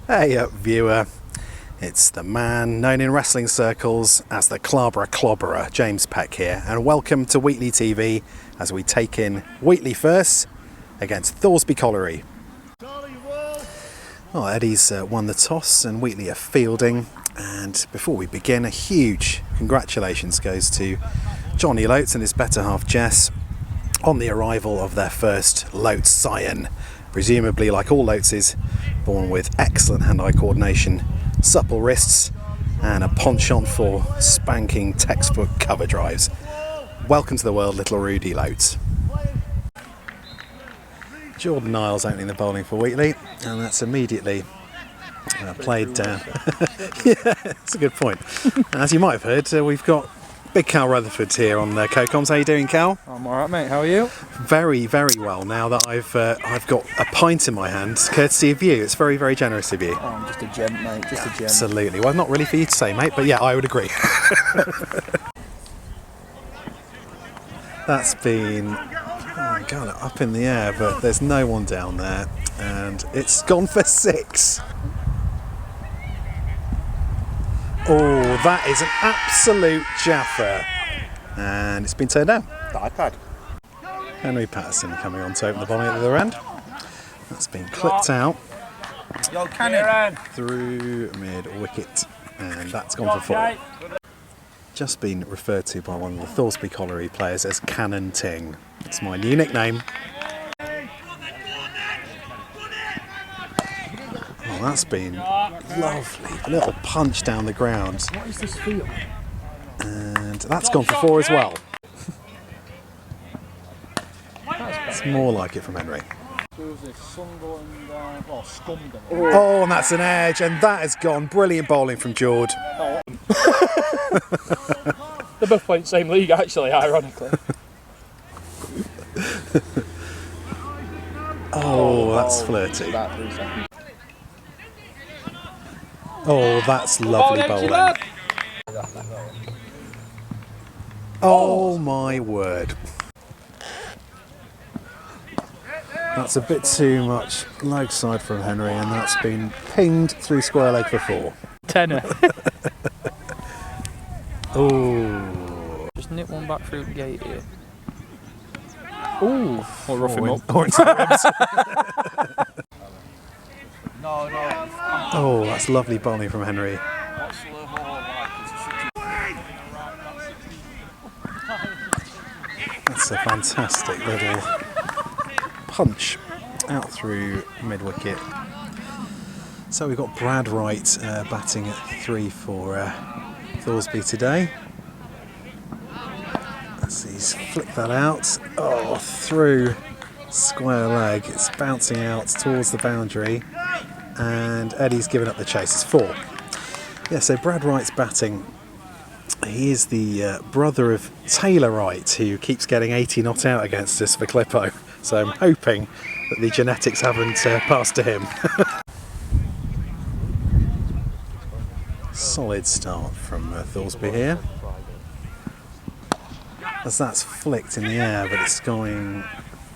Hey up viewer, it's the man known in wrestling circles as the Clarborough Clobberer, James Peck here, and welcome to Wheatley TV as we take in Wheatley first against Thoresby Colliery. Well, Eddie's won the toss and Wheatley are fielding, and before we begin, a huge congratulations goes to Johnny Lotes and his better half Jess on the arrival of their first Lotes scion, presumably, like all Loteses, born with excellent hand-eye coordination, supple wrists and a penchant for spanking textbook cover drives. Welcome to the world, little Rudy Lotes. Jourdan Niles opening the bowling for Wheatley, and that's immediately played down. Yeah, that's a good point. As you might have heard, we've got Big Cal Rutherford here on co-coms. How you doing, Cal? I'm alright, mate. How are you? Very, very well. Now that I've got a pint in my hand, courtesy of you. It's very, very generous of you. Oh, I'm just a gent, mate. Just a gent. Absolutely. Well, not really for you to say, mate, but yeah, I would agree. That's been, oh God, up in the air, but there's no one down there, and it's gone for 6. Oh, that is an absolute jaffer, and it's been turned down. The iPad. Henry Paterson coming on to open the bowling at the other end. That's been clipped out through mid-wicket, and that's gone for 4. Just been referred to by one of the Thoresby Colliery players as Cannon Ting. It's my new nickname. Oh, that's been lovely. A little punch down the ground. What is this field? And that's gone for 4 as well. It's more like it from Henry. Oh, and that's an edge, and that has gone. Brilliant bowling from Jourdan. They're both playing the same league, actually, ironically. Oh, that's flirty. Oh, that's lovely bowling. Oh my word. That's a bit too much leg side from Henry, and that's been pinged through square leg for 4. Tenner. Oh. Just nip one back through the gate here. Ooh. Or rough him up. Or into the ribs. Oh, that's lovely bowling from Henry. That's a fantastic little punch out through mid-wicket. So we've got Brad Wright batting at 3 for Thoresby today. As he's flicked that out, oh, through square leg. It's bouncing out towards the boundary, and Eddie's given up the chase. It's 4. Yeah, so Brad Wright's batting. He is the brother of Taylor Wright, who keeps getting 80 not out against us for Clippo. So I'm hoping that the genetics haven't passed to him. Solid start from Thoresby here. As that's flicked in the air, but it's going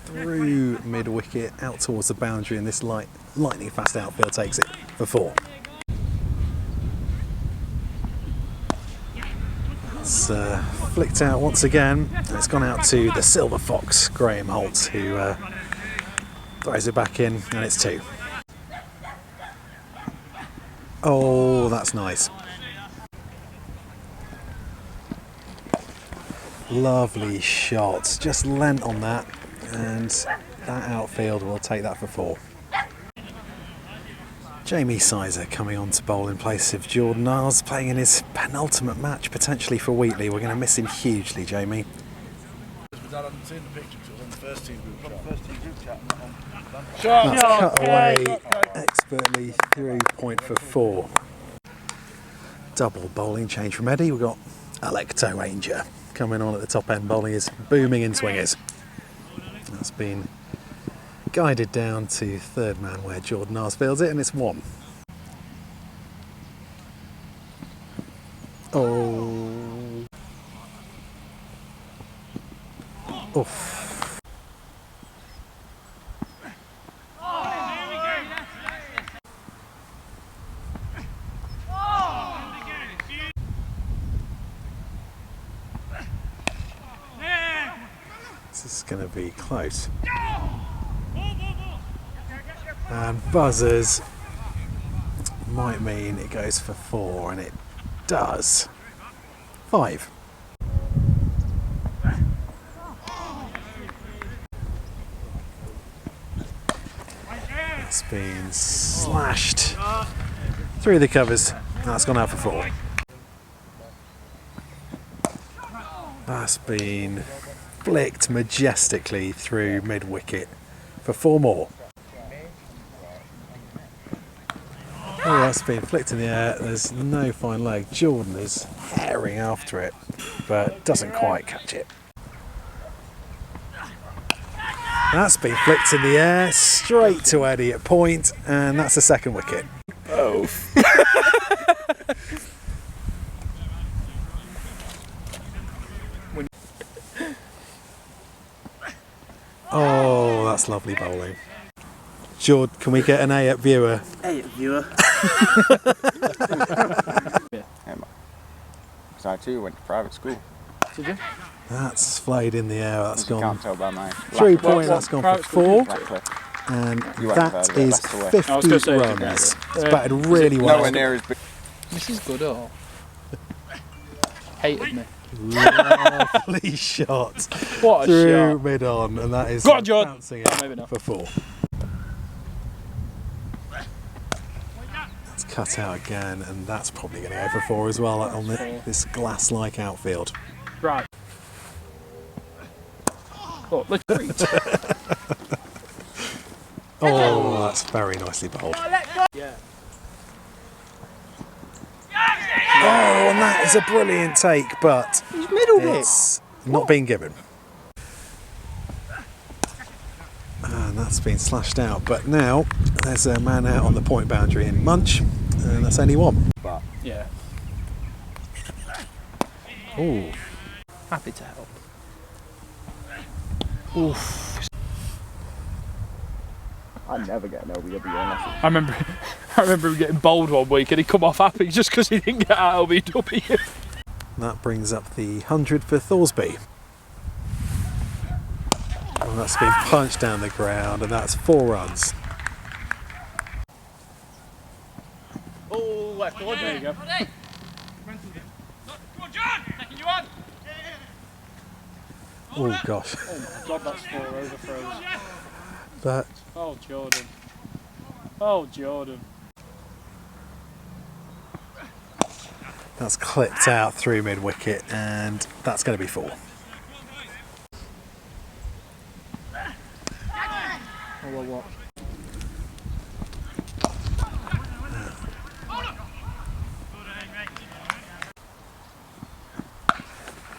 through mid-wicket, out towards the boundary, and this lightning fast outfield takes it for 4. It's flicked out once again, and it's gone out to the Silver Fox, Graham Holt, who throws it back in, and it's 2. Oh, that's nice. Lovely shot, just lent on that, and that outfield will take that for 4. Jamie Sizer coming on to bowl in place of Jourdan Niles, playing in his penultimate match potentially for Wheatley. We're going to miss him hugely, Jamie. That's cut away expertly through, point for 4. Double bowling change from Eddie. We've got Electo Ranger coming on at the top end, bowling is booming in swingers. That's been guided down to third man where Jourdan Niles fields it, and it's 1. Oh. Oof. is going to be close. And buzzers might mean it goes for 4, and it does. 5. It's been slashed through the covers. That's gone out for 4. That's been flicked majestically through mid-wicket for 4 more. Oh, that's been flicked in the air. There's no fine leg. Jourdan is herring after it, but doesn't quite catch it. That's been flicked in the air, straight to Eddie at point, and that's the 2nd wicket. Oh. Oh, that's lovely bowling. Jord, can we get an A at viewer? A at viewer. So I too went to private school. Did you? That's flayed in the air. That's You gone can't tell by my 3 point. That's gone for 4, Exactly. and You won't have that heard of it, is that's the way. 50 I was gonna say, runs. It's batted really well. Nowhere near as big. This is good, oh. Hated me. Lovely shot What a through shot. mid on, and that is Go on, Jord. bouncing Maybe not. it for 4. It's cut out again, and that's probably going to go for 4 as well on this glass-like outfield. Right. Oh, let's treat. Oh, that's very nicely bowled. Yeah. Oh, and that is a brilliant take, but it's not been given. And that's been slashed out, but now there's a man out on the point boundary in Munch, and that's only 1. Yeah. Ooh. Happy to help. I never get an LBW unless it's I remember him getting bowled one week and he come off happy just because he didn't get out LBW. That brings up the 100 for Thoresby. And that's been punched down the ground, and that's 4 runs. Oh, left. There you go. Oh gosh. Oh my god, that's 4 overthrows. But Oh, Jourdan. Oh, Jourdan. that's clipped out through mid-wicket, and that's going to be 4. Oh, well, what?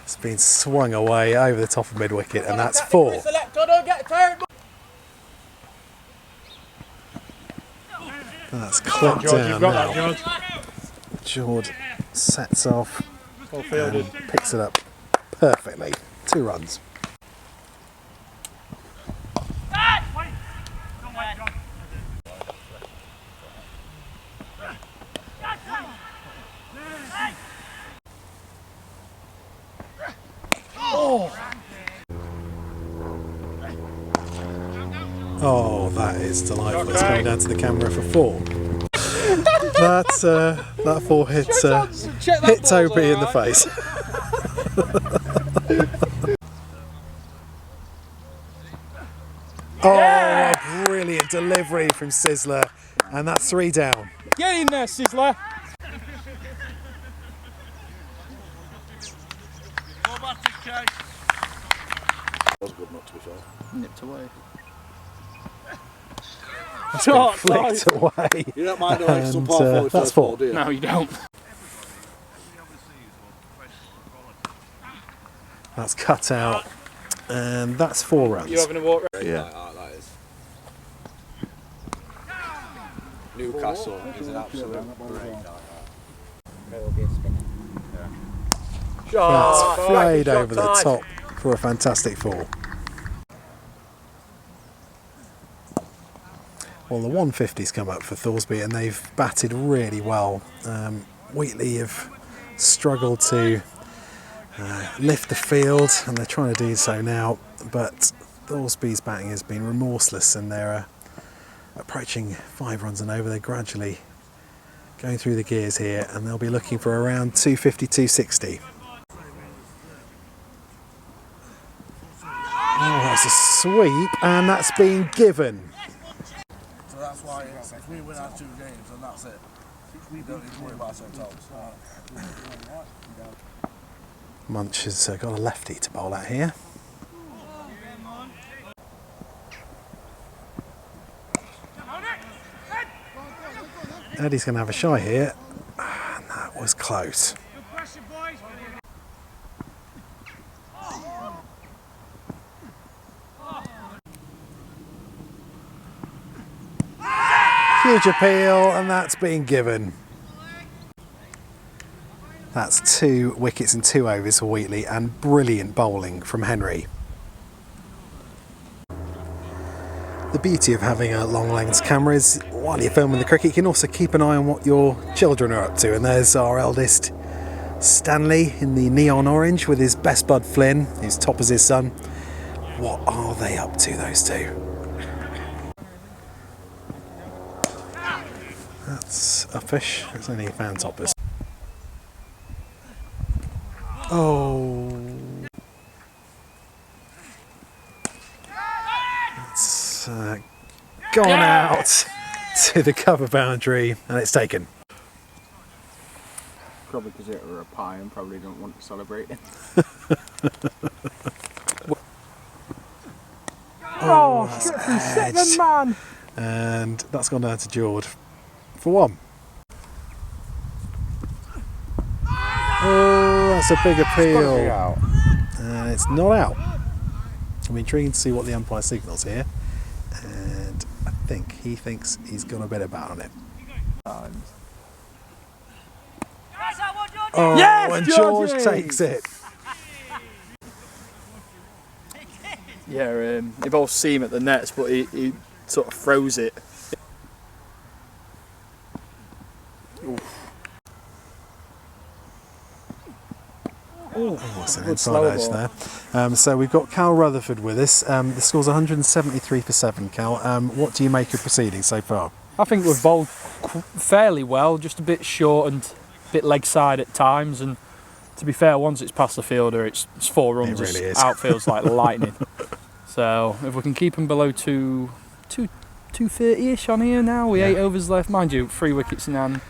It's been swung away over the top of mid-wicket, and that's 4. That's clipped George, down you've got now. that, George. George sets off Well fielded. and picks it up perfectly. 2 runs. Oh, that is delightful. It's going down to the camera for 4. That 4 hit Toby in the face. Oh, a brilliant delivery from Sizzler, and that's 3 down. Get in there, Sizzler. Nipped away. It's been flicked away. You don't mind an extra And, par 40 that's first 4. ball, do you? No, you don't. That's cut out, and that's 4 runs. You having a walk? Yeah. That is. Newcastle is an absolute break. That's flayed over the top for a fantastic 4. Well, the 150's come up for Thoresby, and they've batted really well. Wheatley have struggled to lift the field, and they're trying to do so now, but Thoresby's batting has been remorseless, and they're approaching 5 runs and over. They're gradually going through the gears here, and they'll be looking for around 250, 260. Oh, that's a sweep, and that's been given. So that's why if we win our 2 games, then that's it. We don't need to worry about ourselves. Munch has got a lefty to bowl at here. Eddie's going to have a shy here, and that was close. Huge appeal, and that's been given. That's 2 wickets in 2 overs for Wheatley, and brilliant bowling from Henry. The beauty of having a long lens camera is while you're filming the cricket, you can also keep an eye on what your children are up to. And there's our eldest, Stanley, in the neon orange with his best bud Flynn, who's top as his son. What are they up to, those two? That's uppish. It's only fan toppers. Oh. It's gone out to the cover boundary, and it's taken. Probably because it were a pie and probably don't want to celebrate it. Oh, second man! And that's gone down to Jourdan for 1. Oh, that's a big appeal. And it's not out. I'm intrigued to see what the umpire signals here. And I think he thinks he's got a bit of bat on it. Oh, Yes, and George takes it. Yeah, they both see him at the nets, but he sort of throws it. Oh, it's an inside edge there. So we've got Cal Rutherford with us. The score's 173 for 7, Cal. What do you make of proceedings so far? I think we've bowled fairly well, just a bit short and a bit leg side at times. And to be fair, once it's past the fielder, it's 4 runs. It really is. Outfield's like lightning. So if we can keep them below 230-ish on here now, with 8 overs left, mind you, 3 wickets in hand,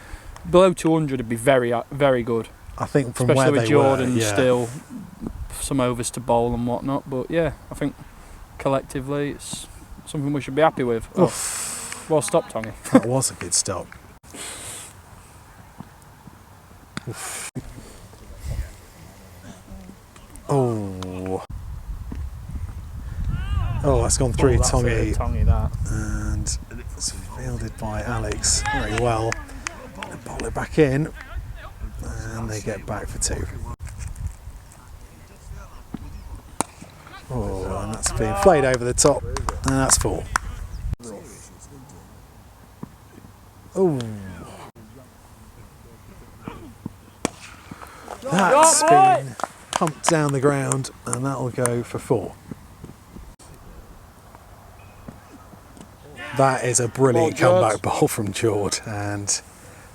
below 200 would be very, very good. I think from Especially where with they Jourdan were, yeah. still some overs to bowl and whatnot. But yeah, I think collectively it's something we should be happy with. Oh, well stopped, Tongy. That was a good stop. Oh. Oh, that's gone through Tongy. Tongy, that. And it's fielded by Alex very well. And bowl it back in. And they get back for 2. Oh, and that's been played over the top. And that's 4. Oh. That's been pumped down the ground, and that'll go for 4. That is a brilliant comeback bowl from Jourdan, and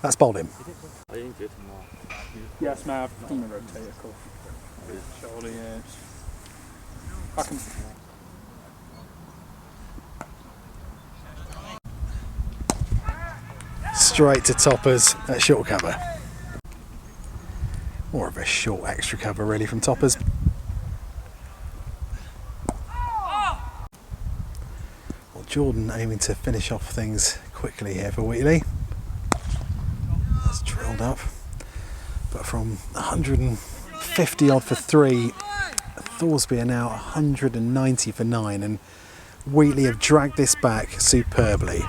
that's bowled him. Yes, mate, I'm going to rotate a couple. Surely, yes. I can. Straight to toppers at short cover. More of a short extra cover really from toppers. Well, Jourdan aiming to finish off things quickly here for Wheatley. That's drilled up. But from 150 odd for 3, Thoresby are now 190 for 9, and Wheatley have dragged this back superbly.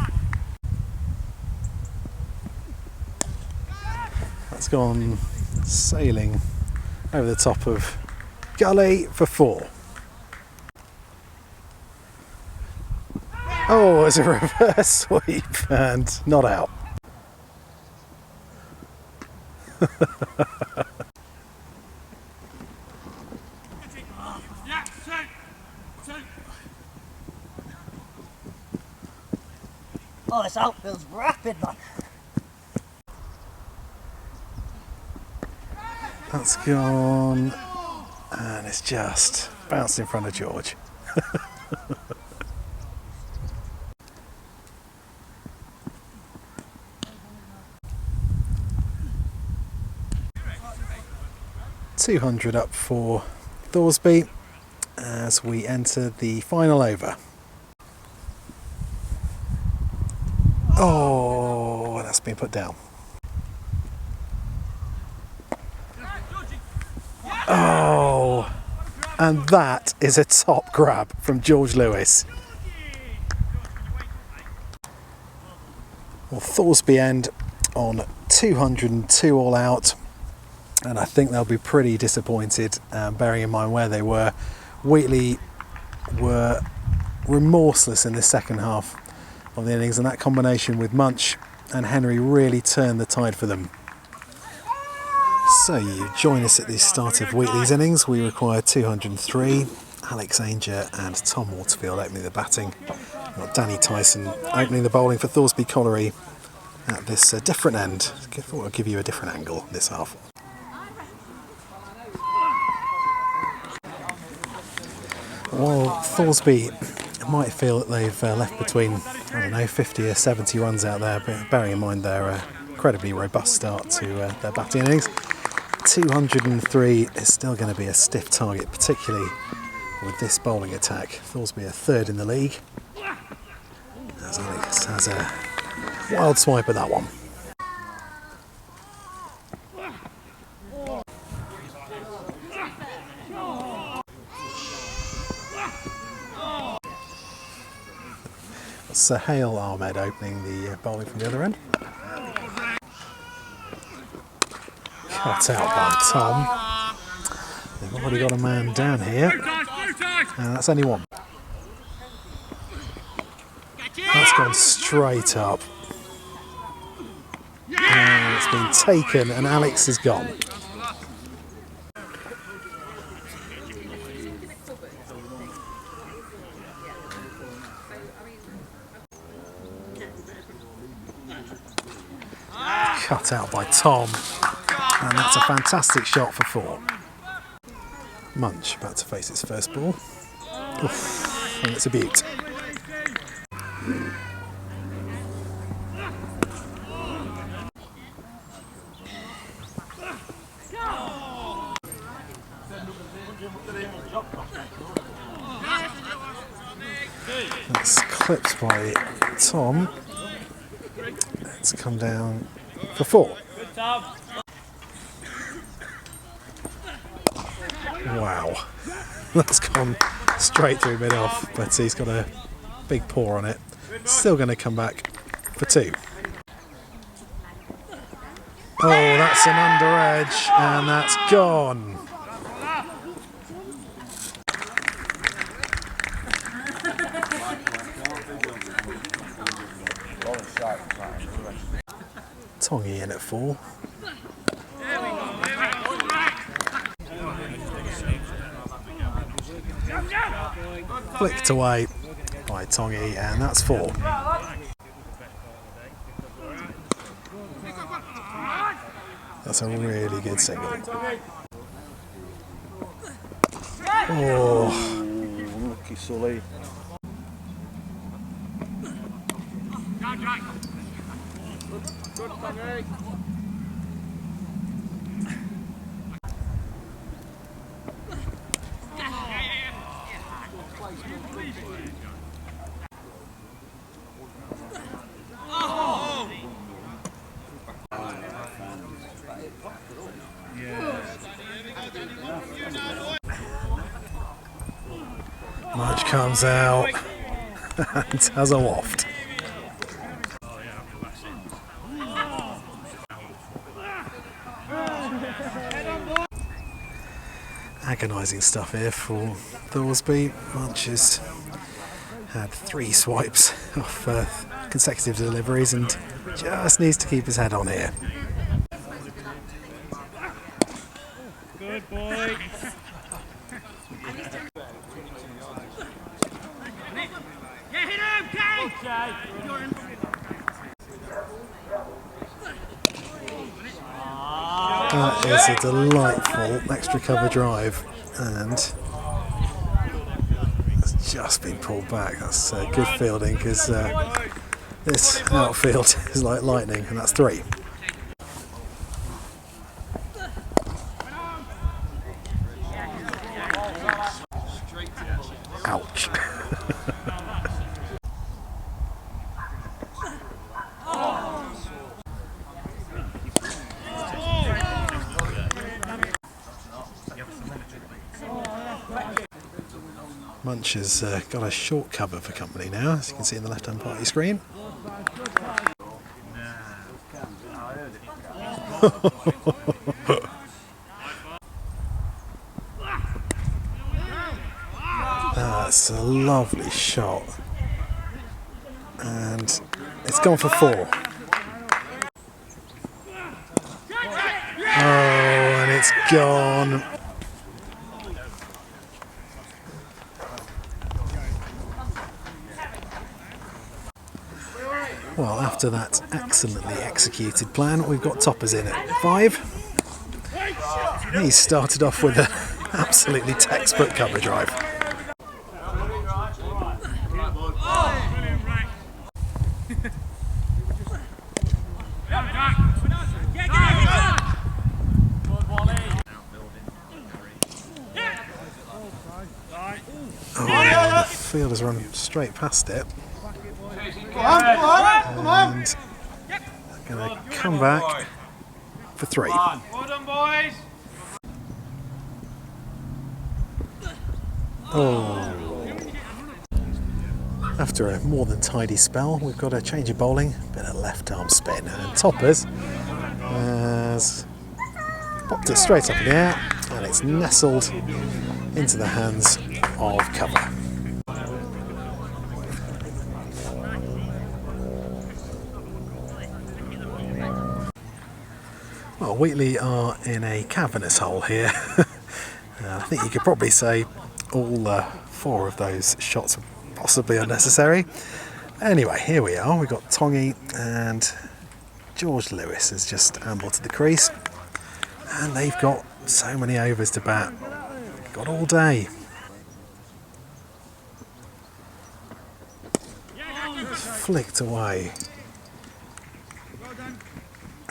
That's gone sailing over the top of Gully for 4. Oh, it's a reverse sweep and not out. Oh, this outfield's rapid, man. That's gone, and it's just bounced in front of George. $200 up for Thoresby as we enter the final over. Oh, that's been put down. Oh, and that is a top grab from George Lewis. Well, Thoresby end on 202 all out, and I think they'll be pretty disappointed, bearing in mind where they were. Wheatley were remorseless in the second half of the innings, and that combination with Munch and Henry really turned the tide for them. So you join us at the start of Wheatley's innings. We require 203. Alex Ainger and Tom Waterfield opening the batting. We've got Danny Tyson opening the bowling for Thoresby Colliery at this different end. I thought I'd give you a different angle this half. Well, Thoresby might feel that they've left between, I don't know, 50 or 70 runs out there, but bearing in mind their incredibly robust start to their batting innings. 203 is still going to be a stiff target, particularly with this bowling attack. Thoresby are third in the league, as Alex has a wild swipe at that one. Sahil Ahmed opening the bowling from the other end. Cut out by Tom. They've already got a man down here, and that's only one. That's gone straight up, and it's been taken, and Alex is gone. Cut out by Tom, and that's a fantastic shot for 4. Munch about to face its first ball. Oof, and it's a beaut. That's clipped by Tom. It's come down for 4. Wow, that's gone straight through mid-off, but he's got a big paw on it. Still going to come back for 2. Oh, that's an under edge, and that's gone. Tongy in at 4. Flicked away by Tongy, and that's 4. That's a really good single. Oh, lucky Sully. Good, Henry. Munch comes out and has a waft. Agonising stuff here for Thoresby. Munch has had 3 swipes off consecutive deliveries and just needs to keep his head on here. Good boy. That is a delightful extra cover drive, and it's just been pulled back. That's good fielding, because this outfield is like lightning, and that's 3. Ouch. Munch has got a short cover for company now, as you can see in the left-hand part of your screen. That's a lovely shot, and it's gone for 4. Oh, and it's gone. Well, after that excellently executed plan, we've got toppers in at 5. He started off with an absolutely textbook cover drive. Oh, the fielder's run straight past it. And going to come back for 3. Well done, boys. Oh. After a more than tidy spell, we've got a change of bowling, bit of left arm spin, and Toppers has popped it straight up in the air, and it's nestled into the hands of cover. Well, Wheatley are in a cavernous hole here. I think you could probably say all 4 of those shots were possibly unnecessary. Anyway, here we are. We've got Tongy, and George Lewis has just ambled to the crease, and they've got so many overs to bat. Got all day. Flicked away.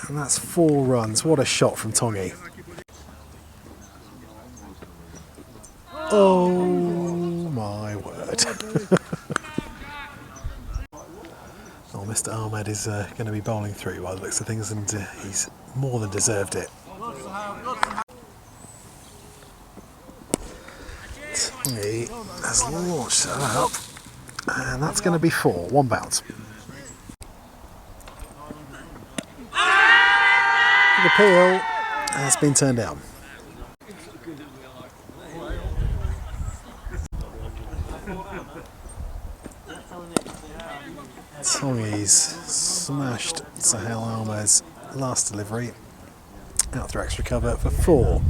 And that's 4 runs. What a shot from Tongy. Oh my word. Oh, Mr. Ahmed is going to be bowling through by the looks of things, and he's more than deserved it. Tongy has launched that up, and that's going to be 4. 1 bounce. The appeal has been turned down. Tongy's smashed Sahel Ahmed's last delivery out through extra cover for 4.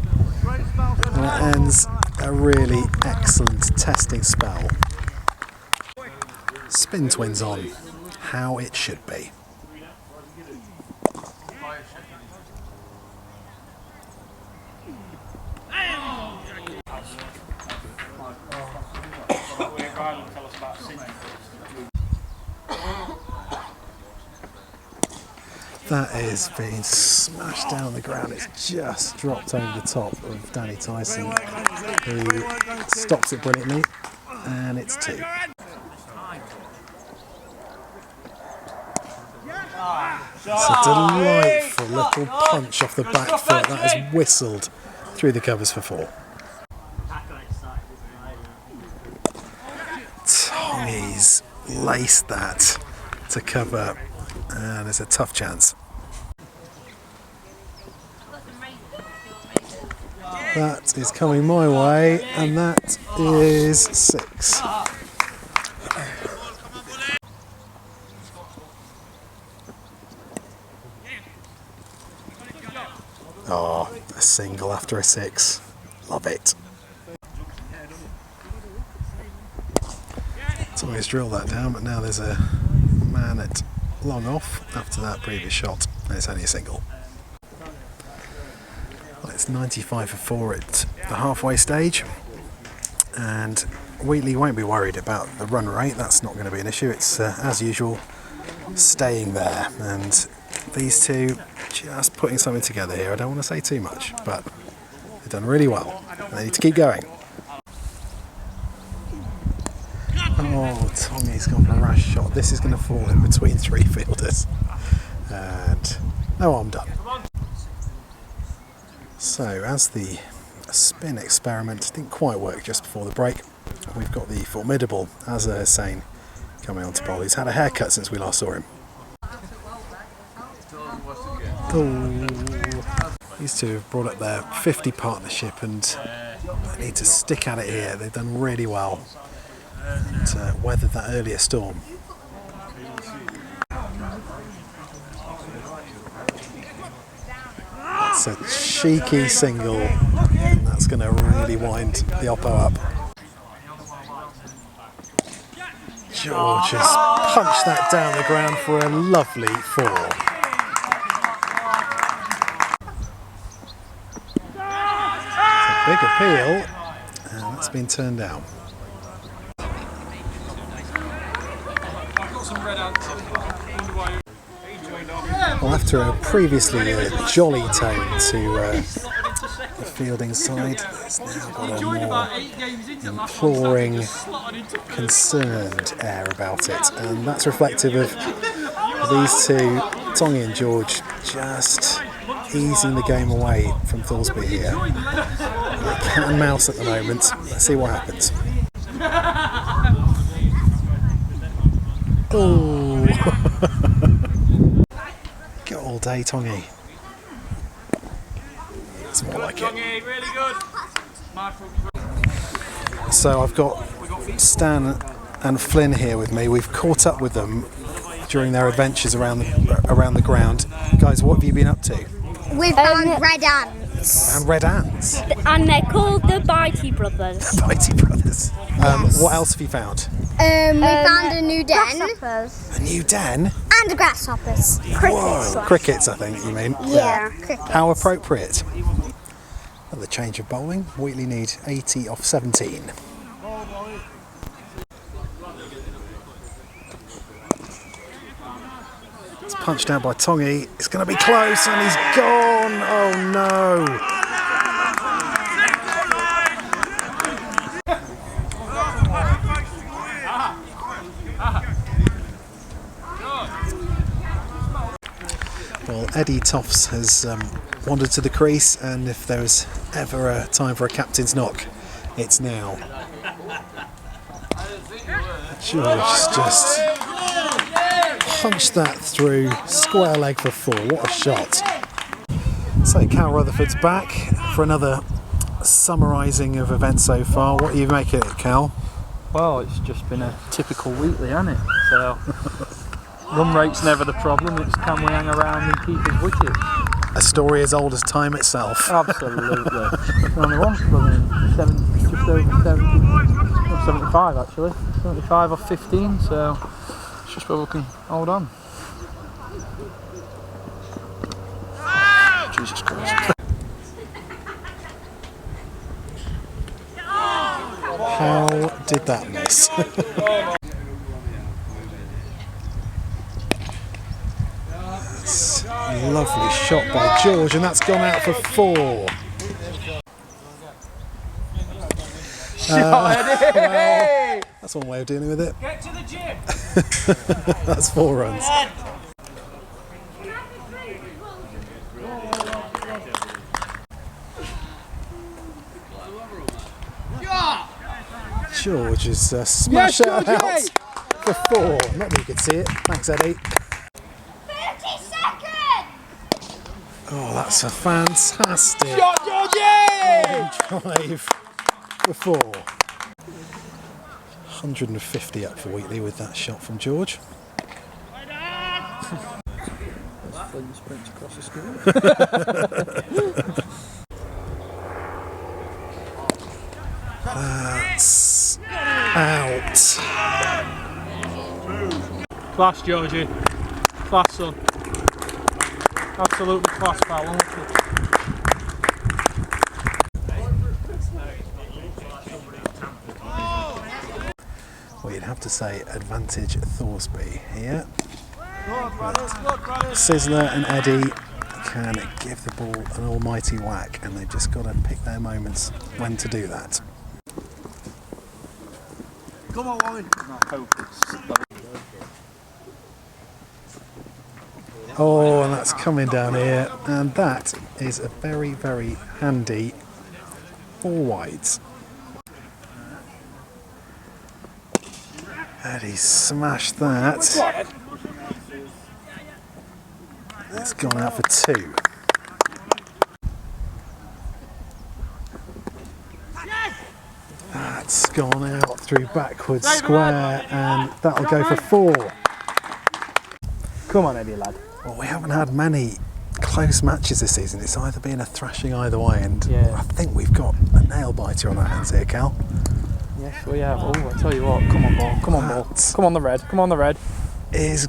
And it ends a really excellent testing spell. Spin twins on, how it should be. That is being smashed down the ground. It's just dropped over the top of Danny Tyson, who stops it brilliantly, and it's 2. It's a delightful little punch off the back foot that has whistled through the covers for 4. Tommy's laced that to cover, and it's a tough chance. That is coming my way, and that is 6. Oh, a single after a 6. Love it. Tommy's drilled that down, but now there's a man at long off after that previous shot, and it's only a single. It's 95 for 4 at the halfway stage, and Wheatley won't be worried about the run rate. That's not going to be an issue. It's as usual, staying there, and these two just putting something together here. I don't want to say too much, but they've done really well. They need to keep going. Oh, Tommy's gone for a rash shot. This is going to fall in between 3 fielders, and no, I'm done. So, as the spin experiment didn't quite work just before the break, we've got the formidable Azza Hussain coming on to bowl. He's had a haircut since we last saw him. Oh. These two have brought up their 50 partnership, and they need to stick at it here. They've done really well and weathered that earlier storm. It's a cheeky single, and that's going to really wind the oppo up. George has punched that down the ground for a lovely 4. It's a big appeal, and that's been turned down. Well, after a previously jolly tone to the fielding side, it's now got a more imploring, concerned air about it, and that's reflective of these two, Tongy and George, just easing the game away from Thoresby here. They're cat and mouse at the moment. Let's see what happens. Oh! Get all day, Tongy. It's more like it. So I've got Stan and Flynn here with me. We've caught up with them during their adventures around the ground. Guys, what have you been up to? We've found red ants. And red ants. And they're called the Bitey Brothers. The Bitey Brothers. Yes. What else have you found? We found a new den. A new den? And grasshoppers. Whoa, crickets, I think you mean. Yeah, crickets. How appropriate. At the change of bowling, Wheatley need 80 off 17. It's punched out by Tongy. It's going to be close, and he's gone. Oh no. Well, Eddie Toffs has wandered to the crease, and if there was ever a time for a captain's knock, it's now. George just punched that through, square leg for 4. What a shot. So Cal Rutherford's back for another summarising of events so far. What do you make of it, Cal? Well, it's just been a typical Wheatley, hasn't it? So, run rate's never the problem, it's can we hang around and keep his wickets. A story as old as time itself. Absolutely. Only one, just over 70, 75 actually. 75 off 15, so it's just whether we can hold on. Jesus Christ. How did that miss? That's a lovely shot by George, and that's gone out for 4. Well, that's one way of dealing with it. Get to the gym. That's 4 runs. George has smashed it out for 4. Not that you could see it. Thanks, Eddie. 30 seconds! Oh, that's a fantastic Shot, Georgie! drive for 4. 150 up for Wheatley with that shot from George. Sprints across the screen. That's out. Class, Georgie. Class, son. Absolutely class, pal. have to say advantage Thoresby here. Sizzler and Eddie can give the ball an almighty whack, and they've just got to pick their moments when to do that. Come on, Wally. Oh, and that's coming down here, and that is a very, very handy 4 wides. Eddie smashed that. It's gone out for 2. That's gone out through backwards square, and that'll go for 4. Come on, Eddie, lad. Well, we haven't had many close matches this season. It's either been a thrashing either way, and Yeah. I think we've got a nail biter on our hands here, Cal. Yes, we have. Oh, I tell you what. Come on, ball. Come on, ball. Come on, the red. Come on, the red. Is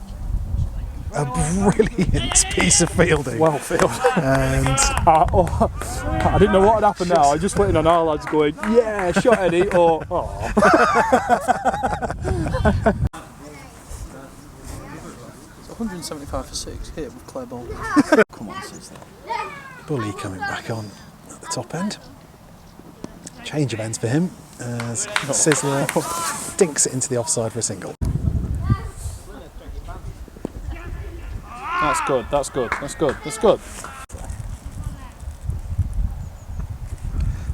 a brilliant piece of fielding. Well fielded. And I didn't know what had happened now. I just waiting on our lads going, yeah, shot Eddie, or oh. 175 for 6, hit with clear ball. Come on, sister. Bully coming back on at the top end. Change of ends for him as Sizzler dinks it into the offside for a single. That's good, that's good, that's good, that's good.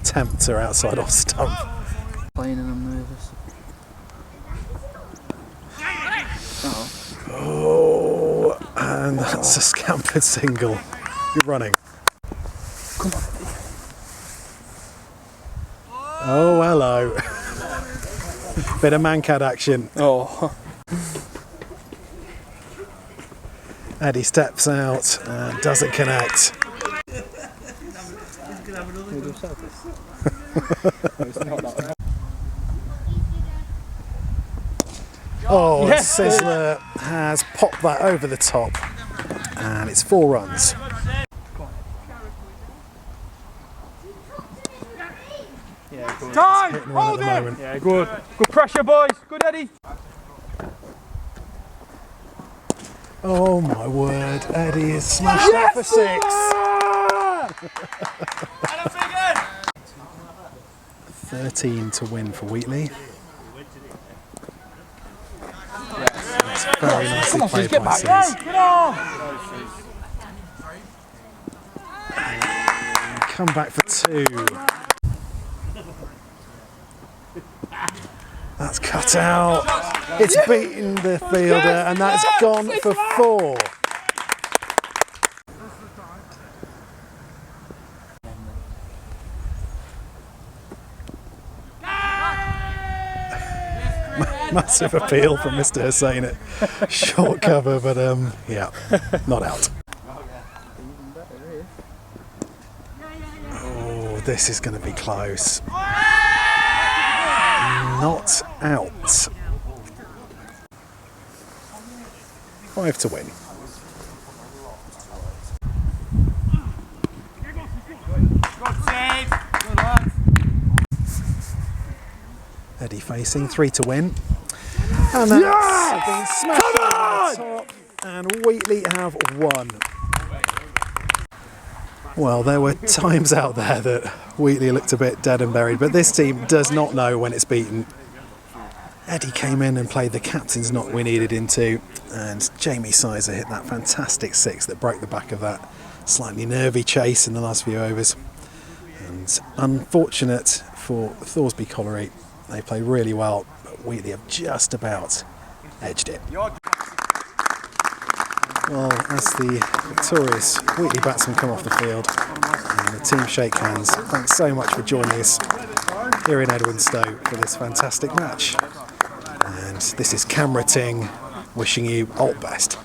Tempter outside off stump. Playing and I'm nervous. Oh, and that's a scampered single. You're running. Come on. Oh, hello. Bit of mancad action. Oh. Eddie steps out and doesn't connect. Oh, Yes. Sizzler has popped that over the top, and it's 4 runs. Yeah, good. Time! Hitting one at Hold the it! moment. Yeah, good. Good pressure, boys. Good, Eddie. Oh my word, Eddie has smashed that for 6. 13 to win for Wheatley. That's very nicely Come on, played Sis, get by back. Sis. Get on. Come back for 2. That's cut out. It's beaten the fielder, and that's gone for 4. Massive appeal from Mr. Hussain at short cover, but yeah, not out. Oh, this is going to be close. Not out. 5 to win. Eddie facing, 3 to win. And that's been smashed over the top, and Wheatley have won. Well, there were times out there that Wheatley looked a bit dead and buried, but this team does not know when it's beaten. Eddie came in and played the captain's knock we needed into, and Jamie Sizer hit that fantastic 6 that broke the back of that slightly nervy chase in the last few overs. And unfortunate for Thoresby Colliery, they played really well, but Wheatley have just about edged it. Well, as the victorious Wheatley batsmen come off the field and the team shake hands, thanks so much for joining us here in Edwinstowe for this fantastic match. And this is Camera Ting wishing you all the best.